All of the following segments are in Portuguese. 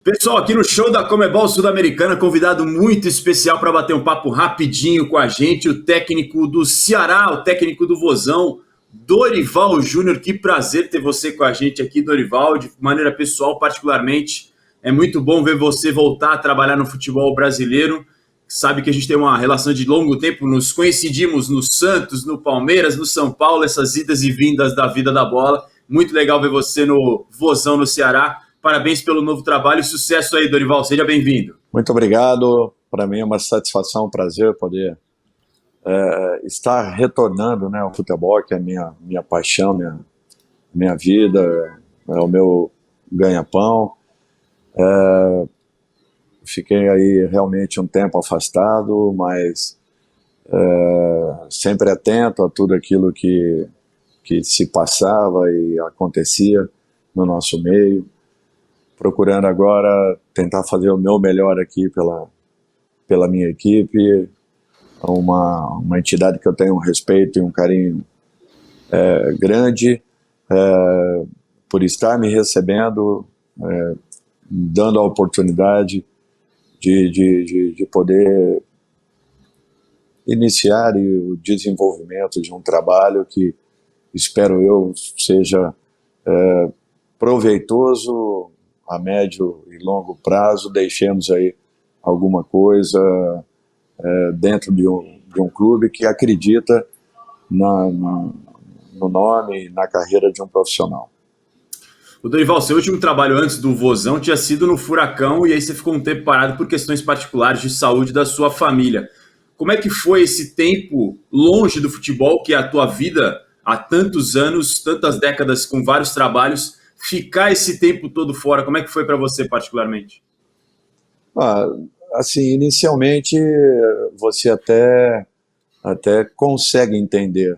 Pessoal, aqui no show da Comebol Sul-Americana, convidado muito especial para bater um papo rapidinho com a gente, o técnico do Ceará, o técnico do Vozão, Dorival Júnior. Que prazer ter você com a gente aqui, Dorival, de maneira pessoal, particularmente. É muito bom ver você voltar a trabalhar no futebol brasileiro. Sabe que a gente tem uma relação de longo tempo, nos coincidimos no Santos, no Palmeiras, no São Paulo, essas idas e vindas da vida da bola. Muito legal ver você no Vozão, no Ceará. Parabéns pelo novo trabalho e sucesso aí, Dorival. Seja bem-vindo. Muito obrigado. Para mim é uma satisfação, um prazer poder estar retornando, né, ao futebol, que é minha paixão, minha vida, é o meu ganha-pão. Fiquei aí realmente um tempo afastado, mas sempre atento a tudo aquilo que se passava e acontecia no nosso meio, procurando agora tentar fazer o meu melhor aqui pela minha equipe, uma entidade que eu tenho um respeito e um carinho grande, por estar me recebendo, dando a oportunidade de poder iniciar o desenvolvimento de um trabalho que espero eu seja proveitoso a médio e longo prazo. Deixemos aí alguma coisa dentro de um clube que acredita no nome e na carreira de um profissional. O Dorival, seu último trabalho antes do Vozão tinha sido no Furacão, e aí você ficou um tempo parado por questões particulares de saúde da sua família. Como é que foi esse tempo longe do futebol, que é a tua vida há tantos anos, tantas décadas, com vários trabalhos, ficar esse tempo todo fora? Como é que foi para você particularmente? Assim, inicialmente você até consegue entender,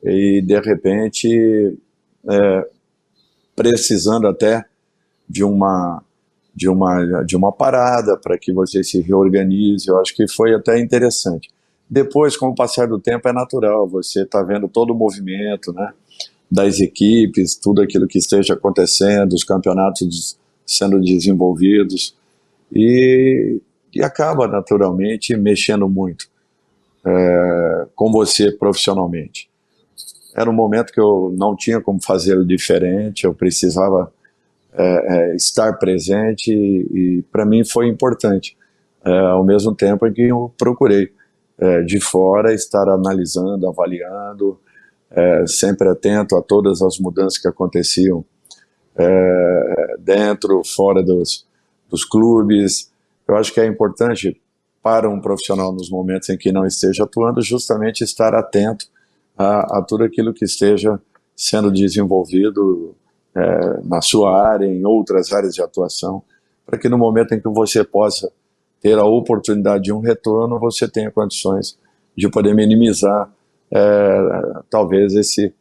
e de repente precisando até de uma parada para que você se reorganize. Eu acho que foi até interessante. Depois, com o passar do tempo, é natural, você está vendo todo o movimento, né, das equipes, tudo aquilo que esteja acontecendo, os campeonatos sendo desenvolvidos, e acaba naturalmente mexendo muito com você profissionalmente. Era um momento que eu não tinha como fazer diferente, eu precisava estar presente, e para mim foi importante, ao mesmo tempo em que eu procurei de fora estar analisando, avaliando, sempre atento a todas as mudanças que aconteciam dentro, fora dos clubes. Eu acho que é importante para um profissional, nos momentos em que não esteja atuando, justamente estar atento a tudo aquilo que esteja sendo desenvolvido na sua área, em outras áreas de atuação, para que no momento em que você possa ter a oportunidade de um retorno, você tenha condições de poder minimizar talvez esse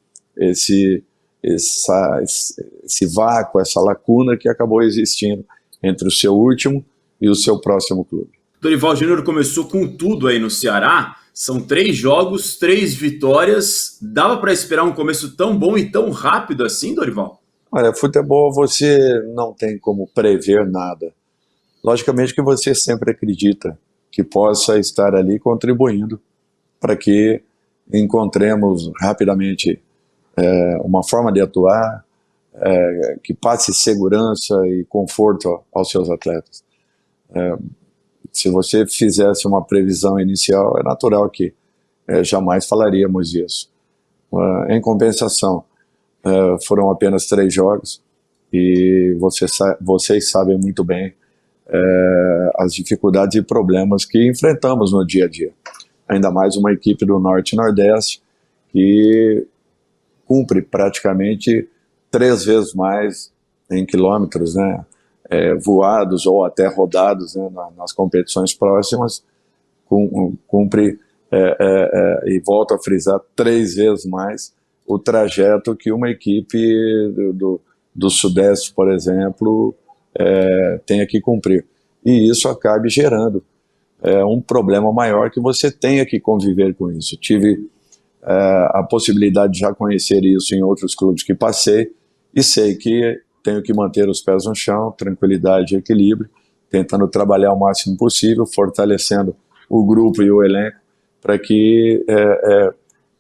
vácuo, essa lacuna que acabou existindo entre o seu último e o seu próximo clube. Dorival Júnior começou com tudo aí no Ceará. São 3 jogos, 3 vitórias. Dava para esperar um começo tão bom e tão rápido assim, Dorival? Olha, futebol você não tem como prever nada. Logicamente que você sempre acredita que possa estar ali contribuindo para que encontremos rapidamente uma forma de atuar que passe segurança e conforto aos seus atletas. Se você fizesse uma previsão inicial, é natural que jamais falaríamos isso. Em compensação, foram apenas 3 jogos, e vocês sabem muito bem as dificuldades e problemas que enfrentamos no dia a dia. Ainda mais uma equipe do Norte e Nordeste que cumpre praticamente 3 vezes mais em quilômetros, né, voados ou até rodados, né, nas competições próximas, cumpre e volto a frisar 3 vezes mais o trajeto que uma equipe do Sudeste, por exemplo, tenha que cumprir. E isso acaba gerando um problema maior, que você tenha que conviver com isso. Tive a possibilidade de já conhecer isso em outros clubes que passei, e sei que tenho que manter os pés no chão, tranquilidade e equilíbrio, tentando trabalhar o máximo possível, fortalecendo o grupo e o elenco para que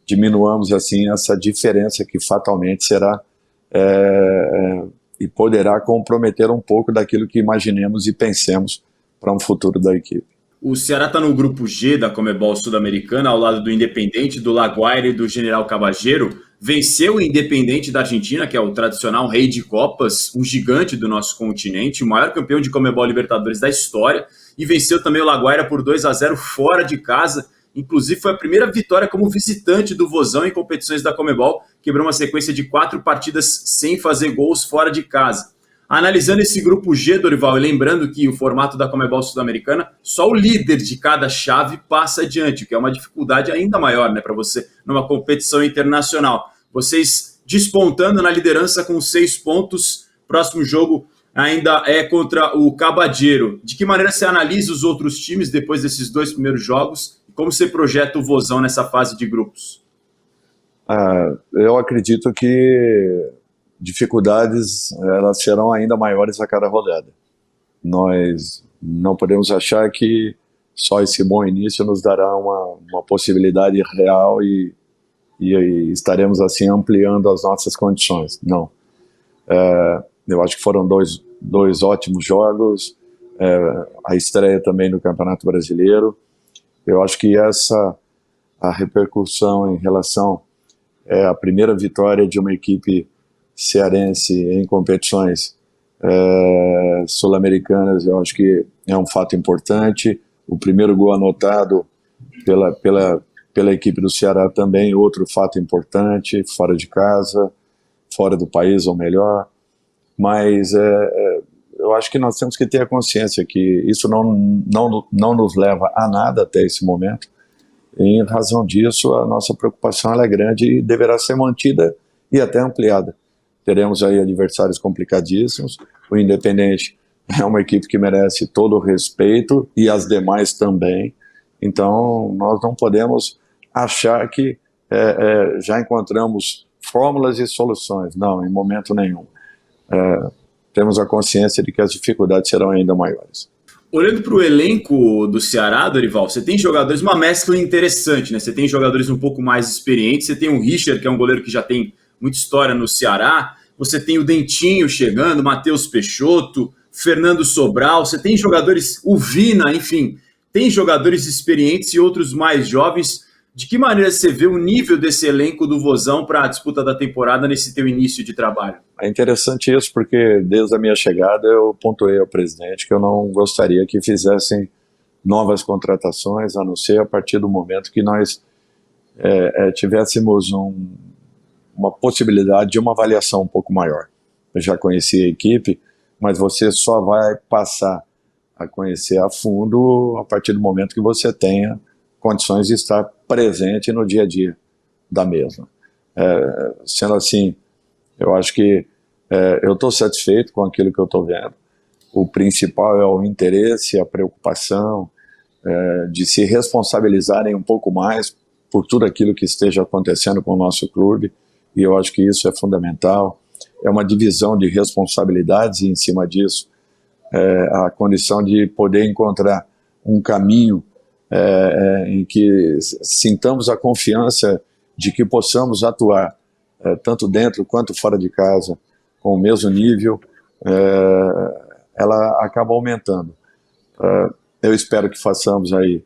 diminuamos assim essa diferença que fatalmente será e poderá comprometer um pouco daquilo que imaginemos e pensemos para um futuro da equipe. O Ceará está no grupo G da Conmebol Sul-Americana, ao lado do Independente, do La Guaira e do General Cabageiro. Venceu o Independente da Argentina, que é o tradicional rei de Copas, um gigante do nosso continente, o maior campeão de Conmebol Libertadores da história, e venceu também o La Guaira por 2-0 fora de casa. Inclusive foi a primeira vitória como visitante do Vozão em competições da Conmebol, quebrou uma sequência de 4 partidas sem fazer gols fora de casa. Analisando esse grupo G, Dorival, e lembrando que o formato da Conmebol Sul-Americana, só o líder de cada chave passa adiante, o que é uma dificuldade ainda maior, né, para você numa competição internacional. Vocês despontando na liderança com 6 pontos, próximo jogo ainda é contra o Cabageiro. De que maneira você analisa os outros times depois desses 2 primeiros jogos? E como você projeta o Vozão nessa fase de grupos? Eu acredito que dificuldades elas serão ainda maiores a cada rodada. Nós não podemos achar que só esse bom início nos dará uma possibilidade real e estaremos assim ampliando as nossas condições. Não. Eu acho que foram dois ótimos jogos, a estreia também no Campeonato Brasileiro. Eu acho que a repercussão em relação à primeira vitória de uma equipe cearense em competições sul-americanas, eu acho que é um fato importante. O primeiro gol anotado pela equipe do Ceará também, outro fato importante, fora de casa, fora do país, ou melhor. Mas eu acho que nós temos que ter a consciência que isso não nos leva a nada até esse momento. E, em razão disso, a nossa preocupação ela é grande e deverá ser mantida e até ampliada. Teremos aí adversários complicadíssimos. O Independente é uma equipe que merece todo o respeito e as demais também. Então, nós não podemos achar que já encontramos fórmulas e soluções. Não, em momento nenhum. Temos a consciência de que as dificuldades serão ainda maiores. Olhando para o elenco do Ceará, Dorival, você tem jogadores, uma mescla interessante, né? Você tem jogadores um pouco mais experientes, você tem o Richard, que é um goleiro que já tem muita história no Ceará, você tem o Dentinho chegando, Matheus Peixoto, Fernando Sobral, você tem jogadores, o Vina, enfim, tem jogadores experientes e outros mais jovens. De que maneira você vê o nível desse elenco do Vozão para a disputa da temporada nesse teu início de trabalho? É interessante isso, porque desde a minha chegada eu pontuei ao presidente que eu não gostaria que fizessem novas contratações, a não ser a partir do momento que nós tivéssemos uma possibilidade de uma avaliação um pouco maior. Eu já conheci a equipe, mas você só vai passar a conhecer a fundo a partir do momento que você tenha condições de estar presente no dia a dia da mesma. Sendo assim, eu acho que eu estou satisfeito com aquilo que eu estou vendo. O principal é o interesse, a preocupação de se responsabilizarem um pouco mais por tudo aquilo que esteja acontecendo com o nosso clube, e eu acho que isso é fundamental. É uma divisão de responsabilidades e, em cima disso, a condição de poder encontrar um caminho em que sintamos a confiança de que possamos atuar tanto dentro quanto fora de casa com o mesmo nível, ela acaba aumentando. Eu espero que façamos aí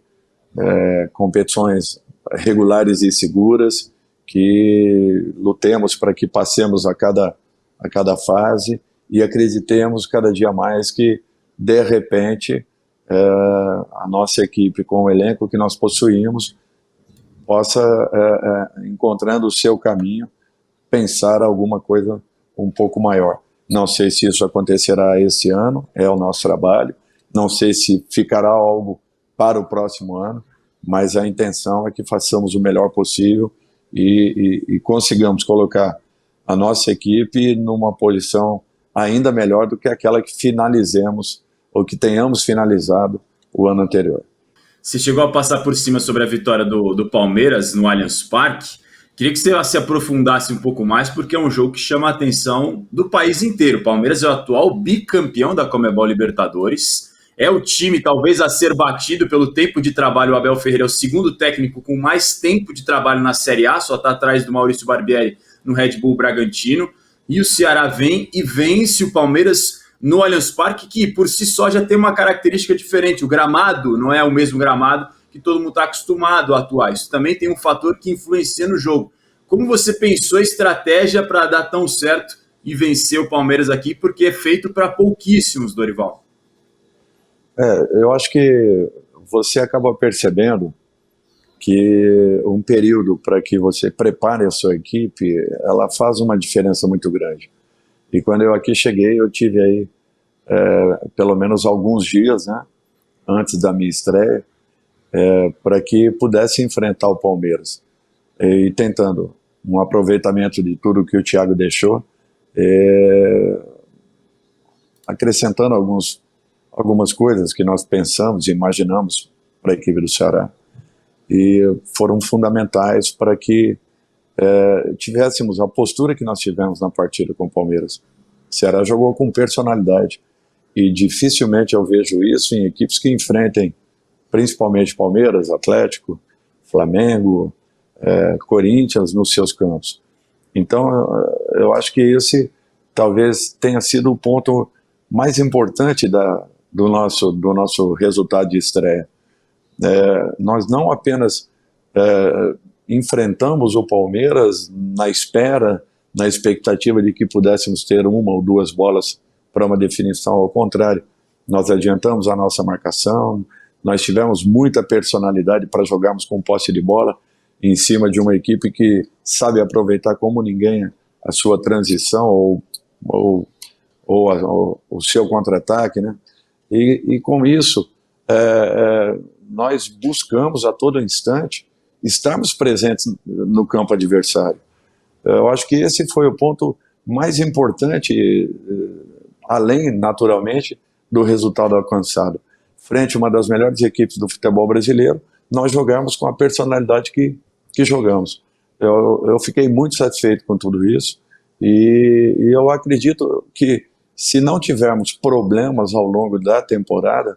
competições regulares e seguras, que lutemos para que passemos a cada fase e acreditemos cada dia mais que, de repente, a nossa equipe, com o elenco que nós possuímos, possa, encontrando o seu caminho, pensar alguma coisa um pouco maior. Não sei se isso acontecerá esse ano, é o nosso trabalho, não sei se ficará algo para o próximo ano, mas a intenção é que façamos o melhor possível e consigamos colocar a nossa equipe numa posição ainda melhor do que aquela que finalizemos ou que tenhamos finalizado o ano anterior. Você chegou a passar por cima sobre a vitória do Palmeiras no Allianz Parque. Queria que você se aprofundasse um pouco mais, porque é um jogo que chama a atenção do país inteiro. O Palmeiras é o atual bicampeão da Conmebol Libertadores. É o time, talvez, a ser batido pelo tempo de trabalho. O Abel Ferreira é o segundo técnico com mais tempo de trabalho na Série A, só está atrás do Maurício Barbieri no Red Bull Bragantino. E o Ceará vem e vence o Palmeiras no Allianz Parque, que por si só já tem uma característica diferente. O gramado não é o mesmo gramado que todo mundo está acostumado a atuar. Isso também tem um fator que influencia no jogo. Como você pensou a estratégia para dar tão certo e vencer o Palmeiras aqui? Porque é feito para pouquíssimos, Dorival. Eu acho que você acaba percebendo que um período para que você prepare a sua equipe, ela faz uma diferença muito grande. E quando eu aqui cheguei, eu tive aí pelo menos alguns dias, né, antes da minha estreia, para que pudesse enfrentar o Palmeiras. E tentando um aproveitamento de tudo que o Thiago deixou, acrescentando algumas coisas que nós pensamos e imaginamos para a equipe do Ceará. E foram fundamentais para que tivéssemos a postura que nós tivemos na partida com o Palmeiras. O Ceará jogou com personalidade e dificilmente eu vejo isso em equipes que enfrentem principalmente Palmeiras, Atlético, Flamengo, Corinthians nos seus campos. Então eu acho que esse talvez tenha sido o ponto mais importante do nosso resultado de estreia. Nós não apenas enfrentamos o Palmeiras na expectativa de que pudéssemos ter uma ou duas bolas para uma definição. Ao contrário, nós adiantamos a nossa marcação, nós tivemos muita personalidade para jogarmos com posse de bola em cima de uma equipe que sabe aproveitar como ninguém a sua transição ou o seu contra-ataque, né? E com isso nós buscamos a todo instante estarmos presentes no campo adversário. Eu acho que esse foi o ponto mais importante, além, naturalmente, do resultado alcançado. Frente a uma das melhores equipes do futebol brasileiro, nós jogamos com a personalidade que jogamos. Eu fiquei muito satisfeito com tudo isso e eu acredito que se não tivermos problemas ao longo da temporada,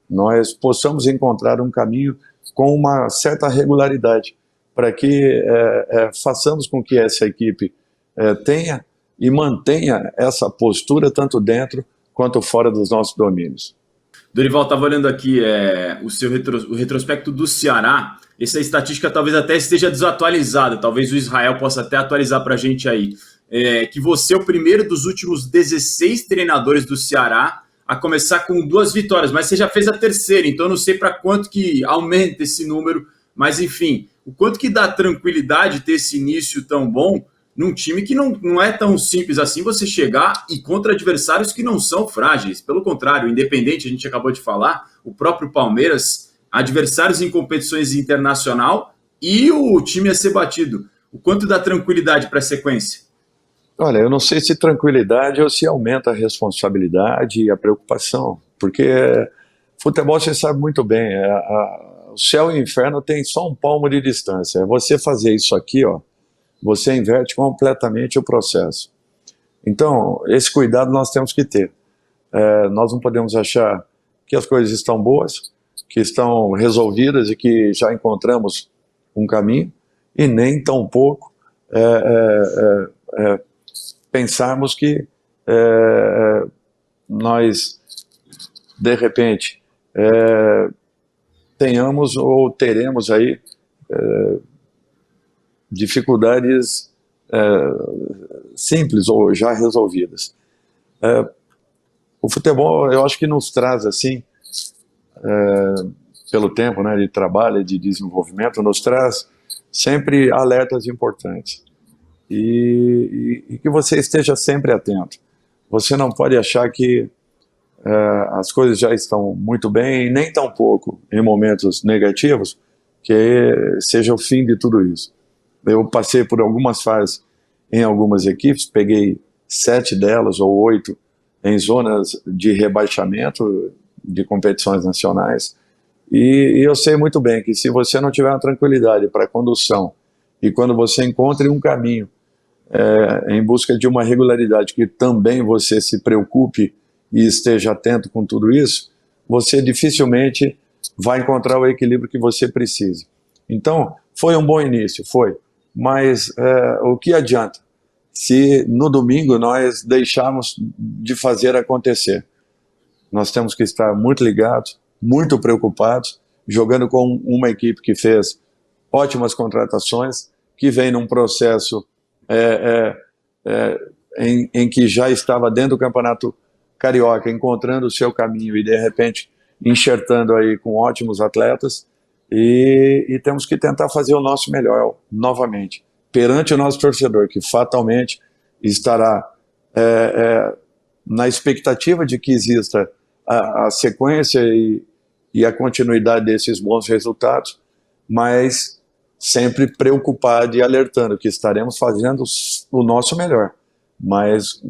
nós possamos encontrar um caminho com uma certa regularidade, para que façamos com que essa equipe tenha e mantenha essa postura tanto dentro quanto fora dos nossos domínios. Dorival, estava olhando aqui o retrospecto do Ceará. Essa estatística talvez até esteja desatualizada, talvez o Israel possa até atualizar para a gente aí. Que você é o primeiro dos últimos 16 treinadores do Ceará a começar com 2 vitórias, mas você já fez a terceira, então eu não sei para quanto que aumenta esse número, mas enfim, o quanto que dá tranquilidade ter esse início tão bom num time que não é tão simples assim você chegar e contra adversários que não são frágeis, pelo contrário, o Independente, a gente acabou de falar, o próprio Palmeiras, adversários em competições internacional e o time a ser batido. O quanto dá tranquilidade para a sequência? Olha, eu não sei se tranquilidade ou se aumenta a responsabilidade e a preocupação, porque futebol você sabe muito bem, o céu e o inferno tem só um palmo de distância. É você fazer isso aqui, ó, você inverte completamente o processo. Então, esse cuidado nós temos que ter. Nós não podemos achar que as coisas estão boas, que estão resolvidas e que já encontramos um caminho, e nem tampouco pensarmos que nós, de repente, tenhamos ou teremos aí dificuldades simples ou já resolvidas. O futebol, eu acho que nos traz assim, pelo tempo, né, de trabalho e de desenvolvimento, nos traz sempre alertas importantes. E que você esteja sempre atento. Você não pode achar que as coisas já estão muito bem, nem tão pouco em momentos negativos, que seja o fim de tudo isso. Eu passei por algumas fases em algumas equipes, peguei 7 delas ou 8 em zonas de rebaixamento de competições nacionais, e eu sei muito bem que se você não tiver uma tranquilidade para a condução E quando você encontre um caminho em busca de uma regularidade que também você se preocupe e esteja atento com tudo isso, você dificilmente vai encontrar o equilíbrio que você precisa. Então, foi um bom início, foi. Mas o que adianta se no domingo nós deixarmos de fazer acontecer? Nós temos que estar muito ligados, muito preocupados, jogando com uma equipe que fez ótimas contratações, que vem num processo em que já estava dentro do Campeonato Carioca, encontrando o seu caminho e de repente enxertando aí com ótimos atletas, e temos que tentar fazer o nosso melhor novamente, perante o nosso torcedor, que fatalmente estará na expectativa de que exista a sequência e a continuidade desses bons resultados, mas sempre preocupado e alertando que estaremos fazendo o nosso melhor, mas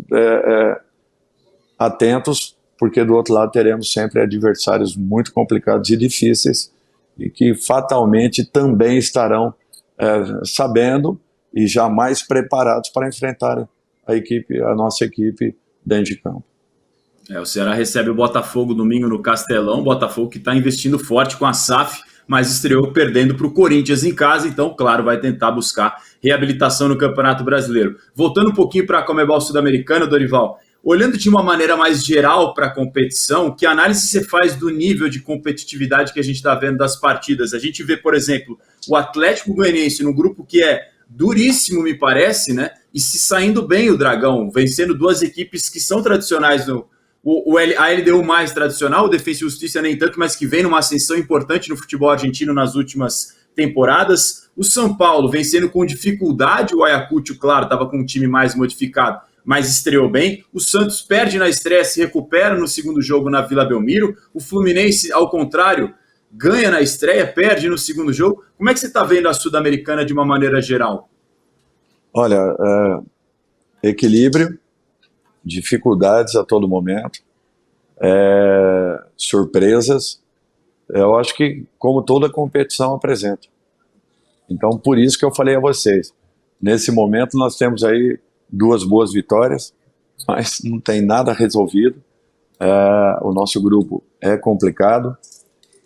atentos, porque do outro lado teremos sempre adversários muito complicados e difíceis, e que fatalmente também estarão sabendo e jamais preparados para enfrentar a nossa equipe dentro de campo. O Ceará recebe o Botafogo domingo no Castelão, Botafogo que está investindo forte com a SAF, mas estreou perdendo para o Corinthians em casa, então, claro, vai tentar buscar reabilitação no Campeonato Brasileiro. Voltando um pouquinho para a Conmebol Sul-Americana, Dorival, olhando de uma maneira mais geral para a competição, que análise você faz do nível de competitividade que a gente está vendo das partidas? A gente vê, por exemplo, o Atlético Goianiense no grupo que é duríssimo, me parece, né? E se saindo bem o Dragão, vencendo duas equipes que são tradicionais a LDU mais tradicional, o Defensa e Justiça nem tanto, mas que vem numa ascensão importante no futebol argentino nas últimas temporadas. O São Paulo vencendo com dificuldade, o Ayacucho, claro, estava com um time mais modificado, mas estreou bem. O Santos perde na estreia, se recupera no segundo jogo na Vila Belmiro. O Fluminense, ao contrário, ganha na estreia, perde no segundo jogo. Como é que você está vendo a Sul-Americana de uma maneira geral? Olha, equilíbrio, dificuldades a todo momento, surpresas, eu acho que como toda competição apresenta. Então, por isso que eu falei a vocês, nesse momento nós temos aí 2 boas vitórias, mas não tem nada resolvido, o nosso grupo é complicado,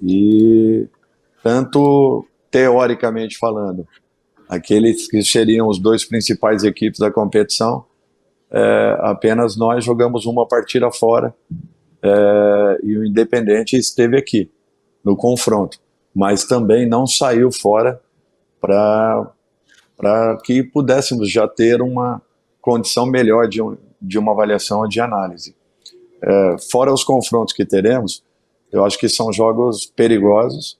e tanto teoricamente falando, aqueles que seriam os 2 principais equipes da competição, apenas nós jogamos uma partida fora, e o Independente esteve aqui no confronto, mas também não saiu fora para que pudéssemos já ter uma condição melhor de uma avaliação de análise. Fora os confrontos que teremos, eu acho que são jogos perigosos,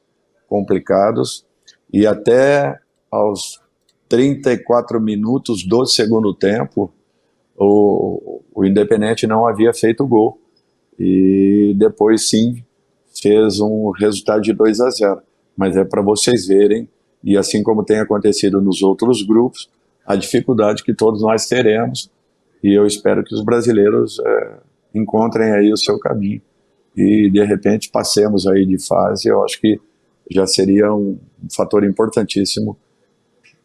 complicados, e até aos 34 minutos do segundo tempo, o Independente não havia feito gol, e depois sim fez um resultado de 2-0, mas é para vocês verem, e assim como tem acontecido nos outros grupos, a dificuldade que todos nós teremos, e eu espero que os brasileiros encontrem aí o seu caminho, e de repente passemos aí de fase. Eu acho que já seria um fator importantíssimo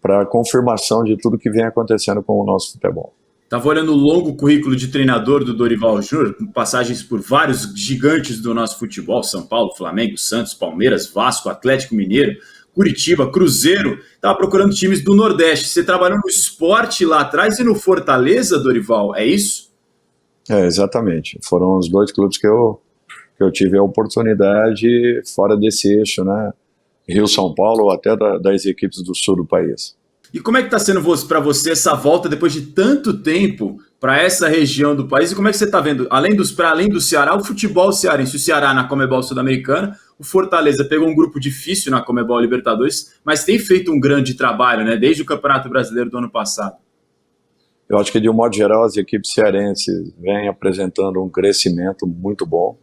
para a confirmação de tudo que vem acontecendo com o nosso futebol. Estava olhando o longo currículo de treinador do Dorival Júnior, com passagens por vários gigantes do nosso futebol, São Paulo, Flamengo, Santos, Palmeiras, Vasco, Atlético Mineiro, Curitiba, Cruzeiro. Estava procurando times do Nordeste. Você trabalhou no Sport lá atrás e no Fortaleza, Dorival, é isso? Exatamente. Foram os 2 clubes que eu tive a oportunidade fora desse eixo, né? Rio-São Paulo, ou até das equipes do sul do país. E como é que está sendo para você essa volta depois de tanto tempo para essa região do país? E como é que você está vendo, para além do Ceará, o futebol cearense? O Ceará na Conmebol Sul-Americana, o Fortaleza pegou um grupo difícil na Conmebol Libertadores, mas tem feito um grande trabalho, né? Desde o Campeonato Brasileiro do ano passado. Eu acho que, de um modo geral, as equipes cearenses vêm apresentando um crescimento muito bom,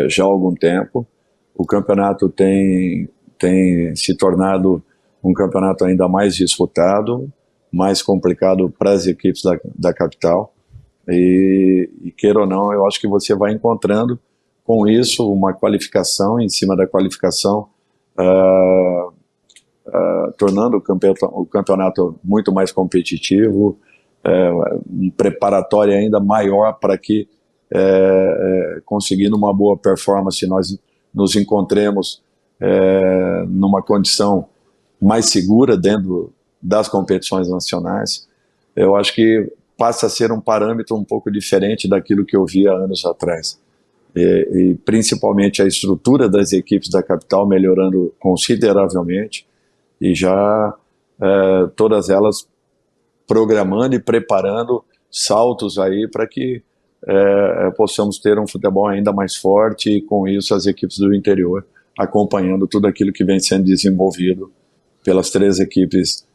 já há algum tempo. O campeonato tem se tornado um campeonato ainda mais disputado, mais complicado para as equipes da capital, e queira ou não, eu acho que você vai encontrando com isso uma qualificação, em cima da qualificação, tornando o campeonato muito mais competitivo, um preparatório ainda maior para que, conseguindo uma boa performance, nós nos encontremos numa condição mais segura dentro das competições nacionais. Eu acho que passa a ser um parâmetro um pouco diferente daquilo que eu via anos atrás. E principalmente a estrutura das equipes da capital melhorando consideravelmente, e já todas elas programando e preparando saltos aí para que possamos ter um futebol ainda mais forte, e com isso as equipes do interior acompanhando tudo aquilo que vem sendo desenvolvido pelas 3 equipes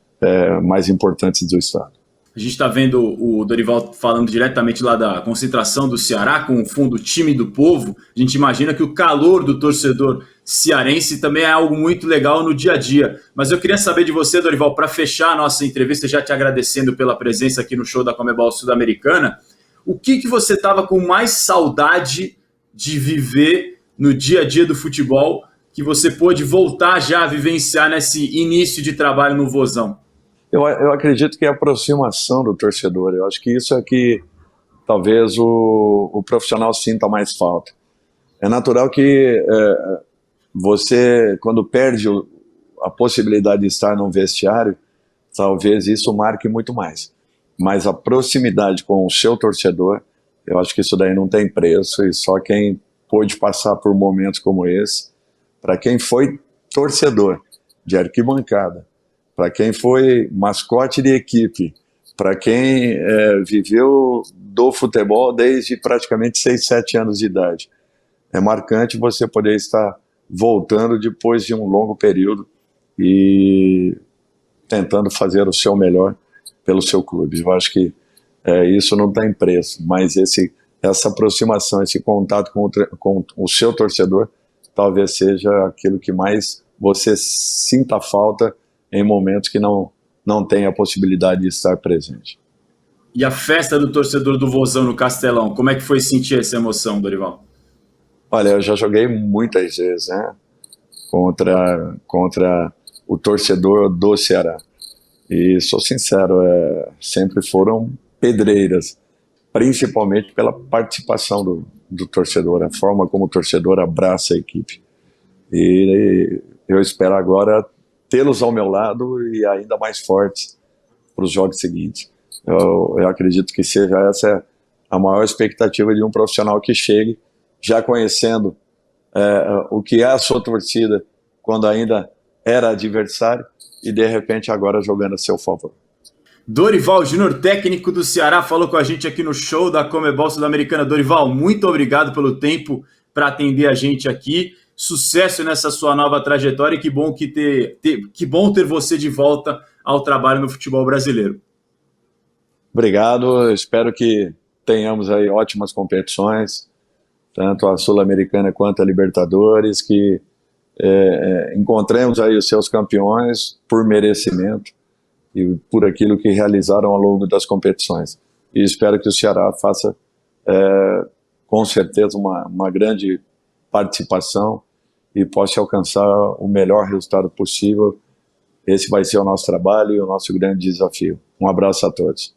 mais importantes do estado. A gente está vendo o Dorival falando diretamente lá da concentração do Ceará com o fundo Time do Povo. A gente imagina que o calor do torcedor cearense também é algo muito legal no dia a dia. Mas eu queria saber de você, Dorival, para fechar a nossa entrevista, já te agradecendo pela presença aqui no show da Conmebol Sul-Americana, o que você estava com mais saudade de viver no dia a dia do futebol, que você pôde voltar já a vivenciar nesse início de trabalho no Vozão? Eu acredito que é a aproximação do torcedor. Eu acho que isso é que talvez o profissional sinta mais falta. É natural que você, quando perde a possibilidade de estar num vestiário, talvez isso marque muito mais. Mas a proximidade com o seu torcedor, eu acho que isso daí não tem preço, e só quem pôde passar por momentos como esse, para quem foi torcedor de arquibancada, para quem foi mascote de equipe, para quem viveu do futebol desde praticamente 6, 7 anos de idade. É marcante você poder estar voltando depois de um longo período e tentando fazer o seu melhor pelo seu clube. Eu acho que isso não tem preço, mas essa aproximação, esse contato com o seu torcedor, talvez seja aquilo que mais você sinta falta em momentos que não tem a possibilidade de estar presente. E a festa do torcedor do Vozão no Castelão, como é que foi sentir essa emoção, Dorival? Olha, eu já joguei muitas vezes, né, contra o torcedor do Ceará. E sou sincero, sempre foram pedreiras, principalmente pela participação do torcedor, a forma como o torcedor abraça a equipe. E eu espero agora tê-los ao meu lado e ainda mais fortes para os jogos seguintes. Eu acredito que seja essa a maior expectativa de um profissional que chegue já conhecendo o que é a sua torcida quando ainda era adversário e de repente agora jogando a seu favor. Dorival Júnior, técnico do Ceará, falou com a gente aqui no show da Conmebol Sul-Americana. Dorival, muito obrigado pelo tempo para atender a gente aqui. Sucesso nessa sua nova trajetória, e que bom ter você de volta ao trabalho no futebol brasileiro. Obrigado, espero que tenhamos aí ótimas competições, tanto a Sul-Americana quanto a Libertadores, que encontremos aí os seus campeões por merecimento e por aquilo que realizaram ao longo das competições. E espero que o Ceará faça, com certeza, uma grande participação e possa alcançar o melhor resultado possível. Esse vai ser o nosso trabalho e o nosso grande desafio. Um abraço a todos.